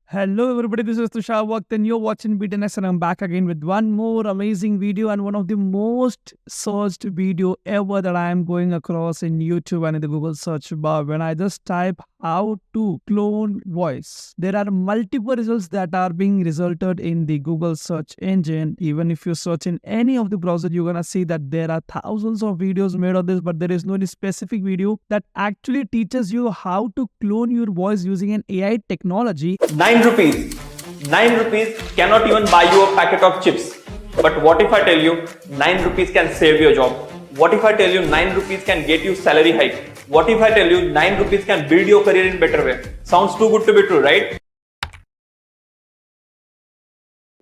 Hello everybody, this is Tushar Waqt and you're watching B10x and I'm back again with one more amazing video and one of the most searched video ever that I am going across in YouTube and in the Google search bar. When I just type how to clone voice, there are multiple results that are being resulted in the Google search engine. Even if you search in any of the browser, you're gonna see that there are thousands of videos made of this, but there is no any specific video that actually teaches you how to clone your voice using an AI technology. 9 rupees. 9 rupees cannot even buy you a packet of chips. But what if I tell you 9 rupees can save your job? What if I tell you 9 rupees can get you salary hike? What if I tell you 9 rupees can build your career in better way? Sounds too good to be true, right?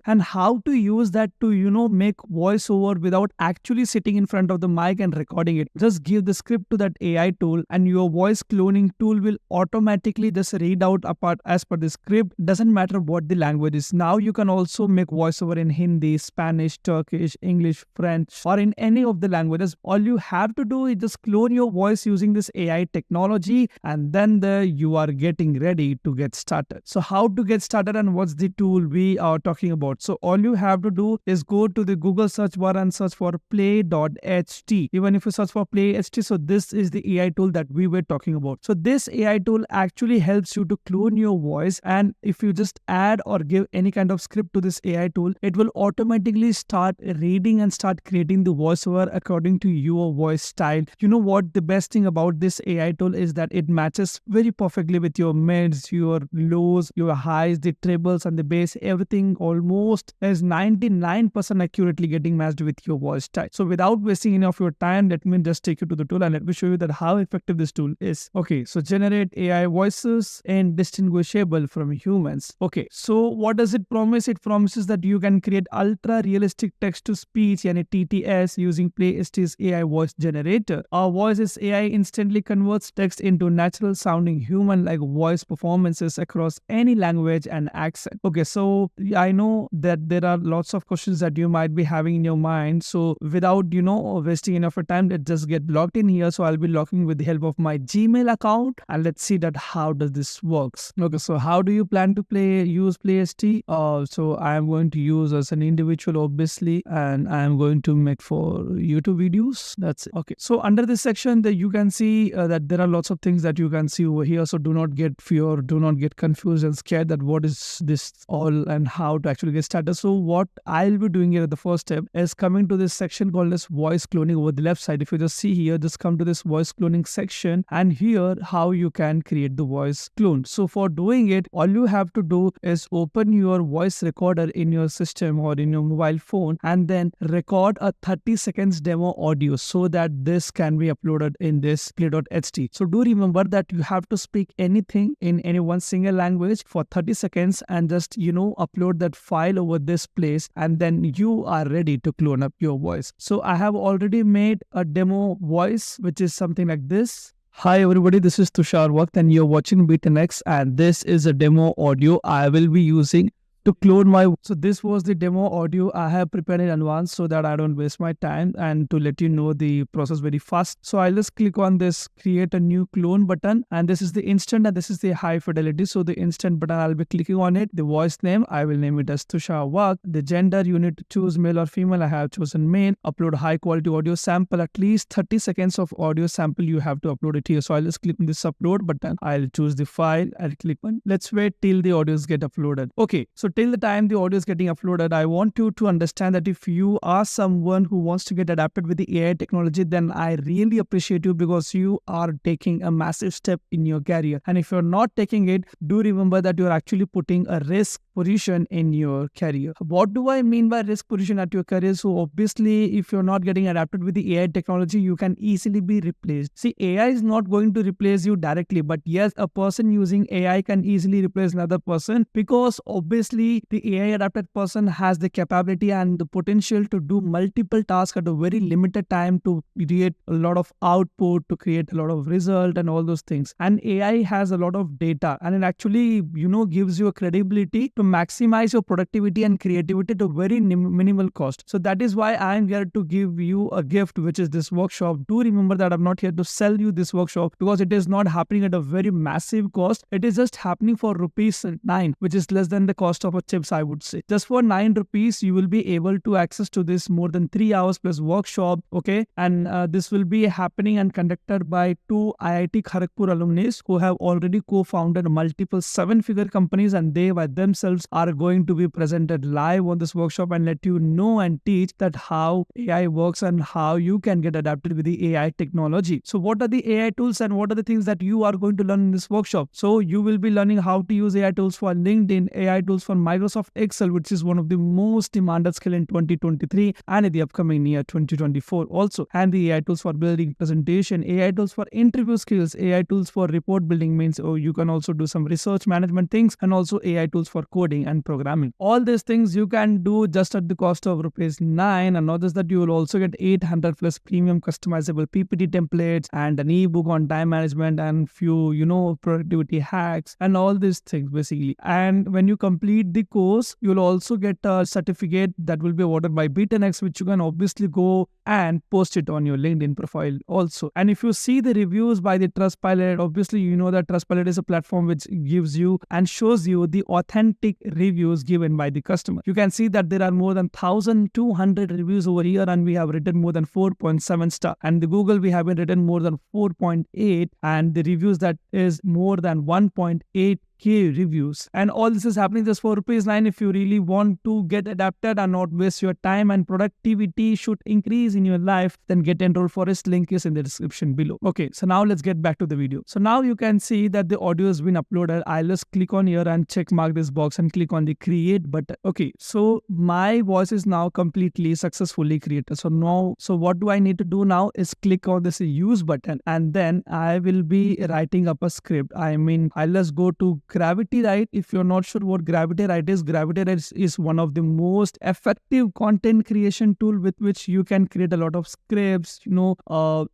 And how to use that to, make voiceover without actually sitting in front of the mic and recording it. Just give the script to that AI tool and your voice cloning tool will automatically just read out apart as per the script. Doesn't matter what the language is. Now you can also make voiceover in Hindi, Spanish, Turkish, English, French, or in any of the languages. All you have to do is just clone your voice using this AI technology, and then you are getting ready to get started. So how to get started and what's the tool we are talking about? So all you have to do is go to the Google search bar and search for play.ht. Even if you search for play.ht, so this is the AI tool that we were talking about. So this AI tool actually helps you to clone your voice, and if you just add or give any kind of script to this AI tool, it will automatically start reading and start creating the voiceover according to your voice style. You know what the best thing about this AI tool is that it matches very perfectly with your mids, your lows, your highs, the trebles and the bass. Everything almost is 99% accurately getting matched with your voice style. So without wasting any of your time, let me just take you to the tool and let me show you that how effective this tool is. Okay, so generate AI voices indistinguishable from humans. Okay, so what does it promise? It promises that you can create ultra realistic text to speech yani TTS using play.ht's AI voice generator. Our voices AI instantly converts text into natural sounding human like voice performances across any language and accent. Okay, so I know that there are lots of questions that you might be having in your mind. So without, wasting enough time, let's just get logged in here. So I'll be logging with the help of my Gmail account and let's see that how does this works. Okay, so how do you plan to use play.ht? So I am going to use as an individual, obviously, and I am going to make for YouTube videos. That's it. Okay, so under this section that you can see that there are lots of things that you can see over here. So do not get fear, do not get confused and scared that what is this all and how to actually get started. So what I'll be doing here at the first step is coming to this section called as voice cloning over the left side. If you just see here, just come to this voice cloning section and here how you can create the voice clone. So for doing it, all you have to do is open your voice recorder in your system or in your mobile phone and then record a 30 seconds demo audio so that this can be uploaded in this play.ht. So do remember that you have to speak anything in any one single language for 30 seconds and just upload that file over this place and then you are ready to clone up your voice. So I have already made a demo voice which is something like this. Hi everybody, this is Tushar Waqt and you're watching B10x and this is a demo audio I will be using to clone my. So this was the demo audio I have prepared in advance so that I don't waste my time and to let you know the process very fast. So I'll just click on this create a new clone button and this is the instant and this is the high fidelity. So the instant button, I'll be clicking on it. The voice name, I will name it as Tushar Waqt. The gender, you need to choose male or female. I have chosen male. Upload high quality audio sample, at least 30 seconds of audio sample you have to upload it here. So I'll just click on this upload button. I'll choose the file. I'll click on. Let's wait till the audios get uploaded. Okay, so till the time the audio is getting uploaded, I want you to understand that if you are someone who wants to get adapted with the AI technology, then I really appreciate you because you are taking a massive step in your career. And if you're not taking it, do remember that you're actually putting a risk position in your career. What do I mean by risk position at your career? So obviously, if you're not getting adapted with the AI technology, you can easily be replaced. See, AI is not going to replace you directly, but yes, a person using AI can easily replace another person because obviously actually the AI adapted person has the capability and the potential to do multiple tasks at a very limited time, to create a lot of output, to create a lot of result and all those things. And AI has a lot of data, and it actually, gives you a credibility to maximize your productivity and creativity to very minimal cost. So that is why I am here to give you a gift, which is this workshop. Do remember that I'm not here to sell you this workshop, because it is not happening at a very massive cost. It is just happening for ₹9, which is less than the cost of a chips, I would say. Just for ₹9, you will be able to access to this more than 3 hours plus workshop. Okay. And this will be happening and conducted by 2 IIT Kharagpur alumni who have already co-founded multiple 7-figure companies, and they by themselves are going to be presented live on this workshop and let you know and teach that how AI works and how you can get adapted with the AI technology. So what are the AI tools and what are the things that you are going to learn in this workshop? So you will be learning how to use AI tools for LinkedIn, AI tools for Microsoft Excel, which is one of the most demanded skill in 2023 and in the upcoming year 2024 also, and the AI tools for building presentation, AI tools for interview skills, AI tools for report building, means you can also do some research management things, and also AI tools for coding and programming. All these things you can do just at the cost of ₹9, and notice that you will also get 800 plus premium customizable PPT templates and an ebook on time management and few productivity hacks and all these things basically. And when you complete the course, you'll also get a certificate that will be awarded by B10x, which you can obviously go and post it on your LinkedIn profile also. And if you see the reviews by the Trustpilot, obviously you know that Trustpilot is a platform which gives you and shows you the authentic reviews given by the customer. You can see that there are more than 1,200 reviews over here, and we have written more than 4.7 star. And the Google, we have written more than 4.8, and the reviews that is more than 1.8K reviews. And all this is happening just for ₹9. If you really want to get adapted and not waste your time and productivity should increase in your life, then get enrolled for this. Link is in the description below. Okay, so now let's get back to the video. So now you can see that the audio has been uploaded. I'll just click on here and check mark this box and click on the create button. Okay, so my voice is now completely successfully created. So what do I need to do now is click on this use button, and then I will be writing up a script. I'll just go to Gravity Write. If you're not sure what Gravity Write is one of the most effective content creation tool with which you can create a lot of scripts,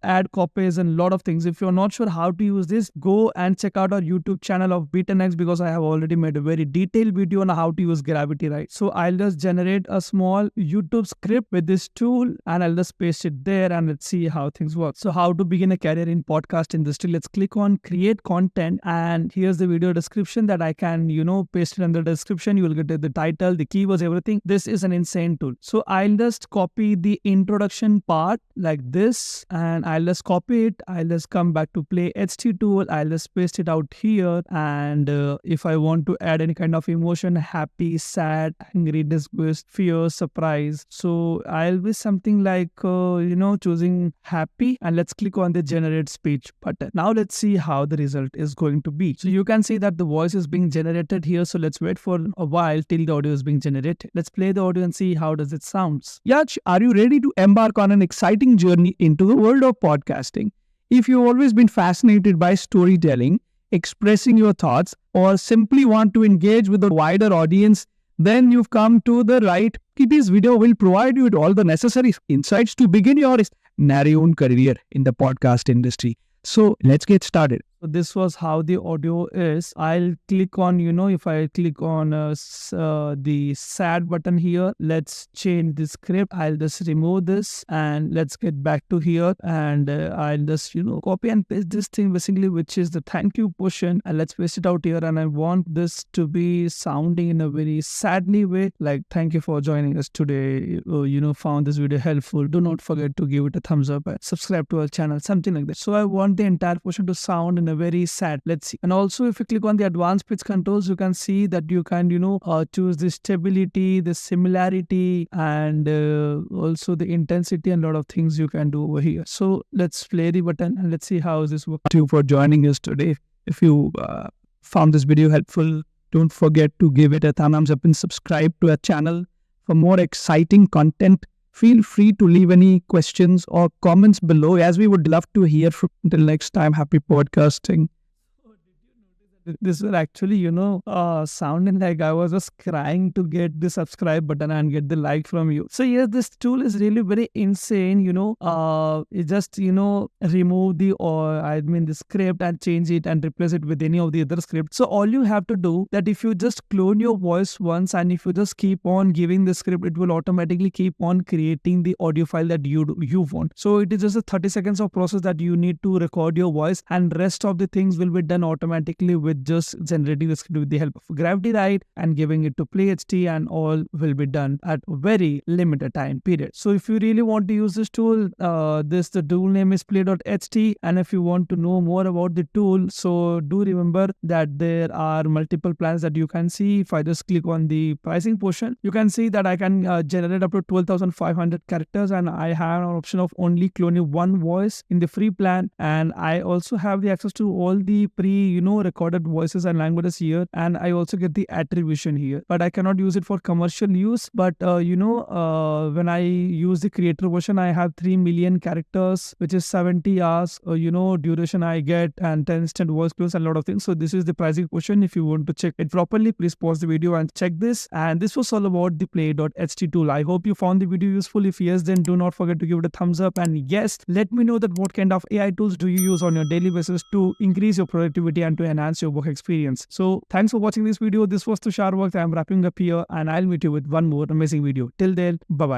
add copies and a lot of things. If you're not sure how to use this, go and check out our YouTube channel of B10x, because I have already made a very detailed video on how to use Gravity Write. So I'll just generate a small YouTube script with this tool and I'll just paste it there, and let's see how things work. So how to begin a career in podcast industry. Let's click on create content, and here's the video description that I can, paste it in the description. You will get the title, the keywords, everything. This is an insane tool. So I'll just copy the introduction part like this, and I'll just copy it. I'll just come back to play.ht tool. I'll just paste it out here. And if I want to add any kind of emotion, happy, sad, angry, disgust, fear, surprise. So I'll be something like, choosing happy, and let's click on the generate speech button. Now let's see how the result is going to be. So you can see that the voice is being generated here. So let's wait for a while till the audio is being generated. Let's play the audio and see how does it sounds. Yach, are you ready to embark on an exciting journey into the world of podcasting? If you've always been fascinated by storytelling, expressing your thoughts, or simply want to engage with a wider audience, then you've come to the right. This video will provide you with all the necessary insights to begin your very own career in the podcast industry. So let's get started. So this was how the audio is. I'll click on, if I click on the sad button here, let's change the script. I'll just remove this and let's get back to here. And I'll just, copy and paste this thing basically, which is the thank you portion. And let's paste it out here. And I want this to be sounding in a very sadly way. Like, thank you for joining us today. Found this video helpful. Do not forget to give it a thumbs up and subscribe to our channel, something like that. So I want the entire portion to sound in a very sad. Let's see. And also if you click on the advanced pitch controls, you can see that you can choose the stability, the similarity, and also the intensity, and a lot of things you can do over here. So let's play the button and let's see how this works. Thank you for joining us today. If you found this video helpful, don't forget to give it a thumbs up and subscribe to our channel for more exciting content. Feel free to leave any questions or comments below, as we would love to hear from. Until next time, happy podcasting. Oh, did you notice that This will actually, sounding like I was just crying to get the subscribe button and get the like from you. So yes, this tool is really very insane. It just remove the script and change it and replace it with any of the other script. So all you have to do that, if you just clone your voice once and if you just keep on giving the script, it will automatically keep on creating the audio file that you want. So it is just a 30 seconds of process that you need to record your voice, and rest of the things will be done automatically with just generating the script with the help of Gravity, right? And giving it to play.ht, and all will be done at a very limited time period. So if you really want to use this tool, the tool name is play.ht. And if you want to know more about the tool, so do remember that there are multiple plans that you can see. If I just click on the pricing portion, you can see that I can generate up to 12,500 characters, and I have an option of only cloning one voice in the free plan. And I also have the access to all the recorded voices and languages here, and I also get the attribution here, but I cannot use it for commercial use. But when I use the creator version, I have 3 million characters, which is 70 hours duration I get, and 10 instant voice clones and a lot of things. So this is the pricing portion. If you want to check it properly, please pause the video and check this. And this was all about the play.ht tool. I hope you found the video useful. If yes, then do not forget to give it a thumbs up, and yes, let me know that what kind of AI tools do you use on your daily basis to increase your productivity and to enhance your work experience. So thanks for watching this video. This was Tushar Works. I am wrapping up here, and I'll meet you with one more amazing video. Till then, bye bye.